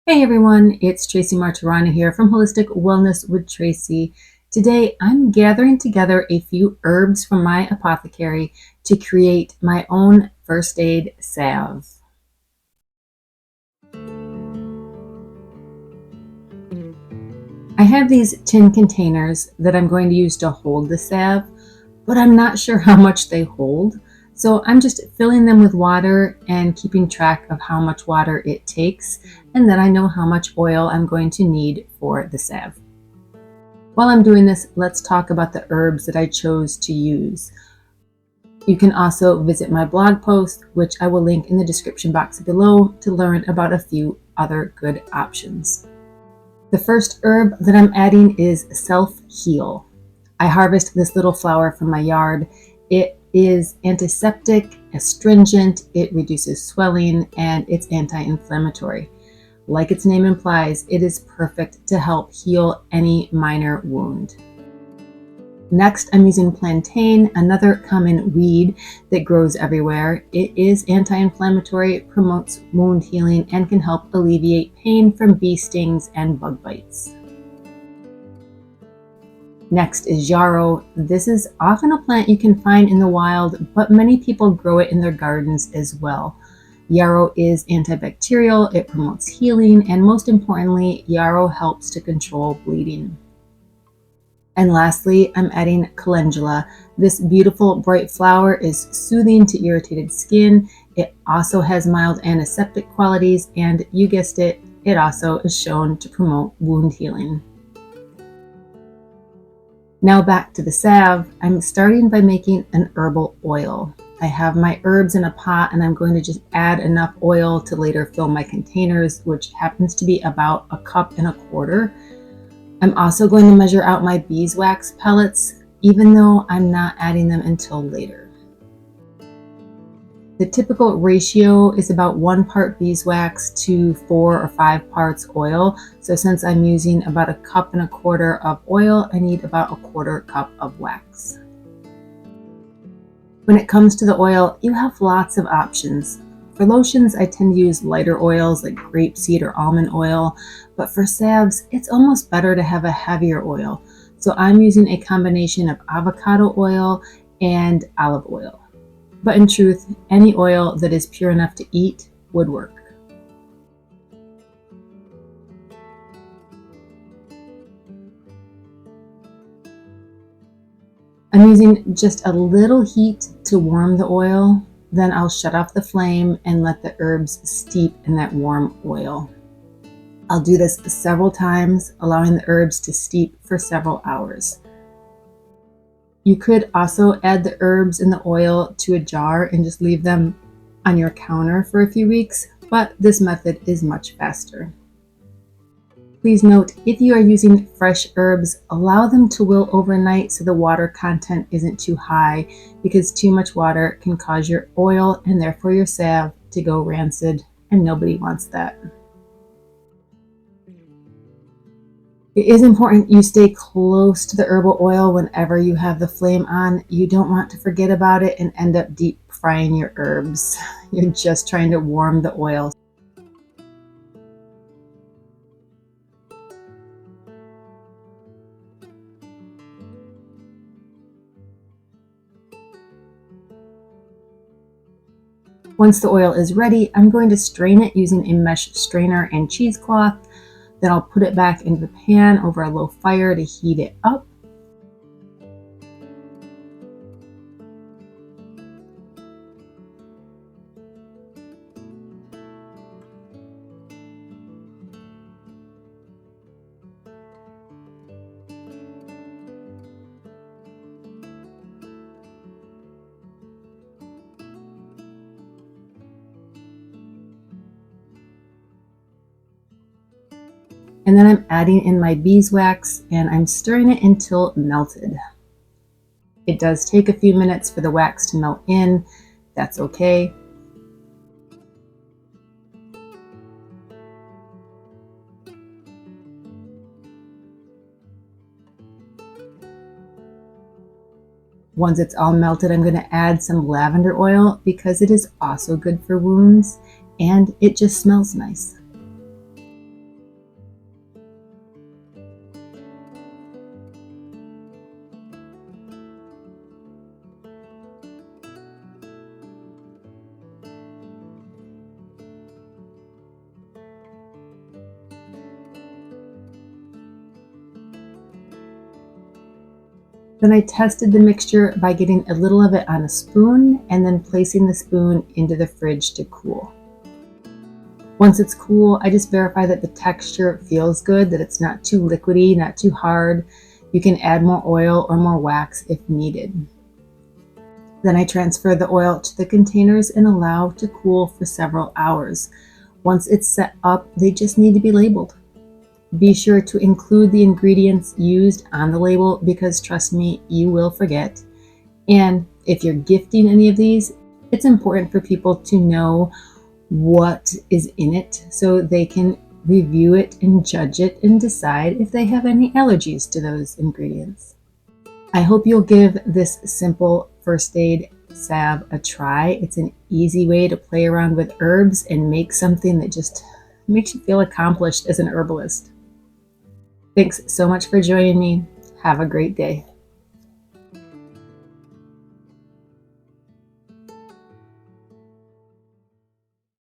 Hey everyone, it's Tracy Martirana here from Holistic Wellness with Tracy. Today I'm gathering together a few herbs from my apothecary to create my own first aid salve. I have these tin containers that I'm going to use to hold the salve, but I'm not sure how much they hold. So I'm just filling them with water and keeping track of how much water it takes, and then I know how much oil I'm going to need for the salve. While I'm doing this, let's talk about the herbs that I chose to use. You can also visit my blog post, which I will link in the description box below, to learn about a few other good options. The first herb that I'm adding is Self-Heal. I harvest this little flower from my yard. It is antiseptic, astringent, it reduces swelling, and it's anti-inflammatory. Like its name implies, it is perfect to help heal any minor wound. Next, I'm using plantain, another common weed that grows everywhere. It is anti-inflammatory, promotes wound healing, and can help alleviate pain from bee stings and bug bites. Next is yarrow. This is often a plant you can find in the wild, but many people grow it in their gardens as well. Yarrow is antibacterial, it promotes healing, and most importantly, yarrow helps to control bleeding. And lastly, I'm adding calendula. This beautiful bright flower is soothing to irritated skin. It also has mild antiseptic qualities, and you guessed it, it also is shown to promote wound healing. Now back to the salve. I'm starting by making an herbal oil. I have my herbs in a pot and I'm going to just add enough oil to later fill my containers, which happens to be about 1.25 cups. I'm also going to measure out my beeswax pellets, even though I'm not adding them until later. The typical ratio is about 1 part beeswax to 4 or 5 parts oil. So since I'm using about 1.25 cups of oil, I need about 1/4 cup of wax. When it comes to the oil, you have lots of options. For lotions, I tend to use lighter oils like grapeseed or almond oil, but for salves, it's almost better to have a heavier oil. So I'm using a combination of avocado oil and olive oil. But in truth, any oil that is pure enough to eat would work. I'm using just a little heat to warm the oil, then I'll shut off the flame and let the herbs steep in that warm oil. I'll do this several times, allowing the herbs to steep for several hours. You could also add the herbs and the oil to a jar and just leave them on your counter for a few weeks, but this method is much faster. Please note, if you are using fresh herbs, allow them to wilt overnight so the water content isn't too high, because too much water can cause your oil and therefore your salve to go rancid, and nobody wants that. It is important you stay close to the herbal oil whenever you have the flame on. You don't want to forget about it and end up deep frying your herbs. You're just trying to warm the oil. Once the oil is ready, I'm going to strain it using a mesh strainer and cheesecloth. Then I'll put it back into the pan over a low fire to heat it up. And then I'm adding in my beeswax and I'm stirring it until melted. It does take a few minutes for the wax to melt in. That's okay. Once it's all melted, I'm going to add some lavender oil because it is also good for wounds and it just smells nice. Then I tested the mixture by getting a little of it on a spoon and then placing the spoon into the fridge to cool. Once it's cool, I just verify that the texture feels good, that it's not too liquidy, not too hard. You can add more oil or more wax if needed. Then I transfer the oil to the containers and allow to cool for several hours. Once it's set up, they just need to be labeled. Be sure to include the ingredients used on the label because trust me, you will forget. And if you're gifting any of these, it's important for people to know what is in it so they can review it and judge it and decide if they have any allergies to those ingredients. I hope you'll give this simple first aid salve a try. It's an easy way to play around with herbs and make something that just makes you feel accomplished as an herbalist. Thanks so much for joining me. Have a great day.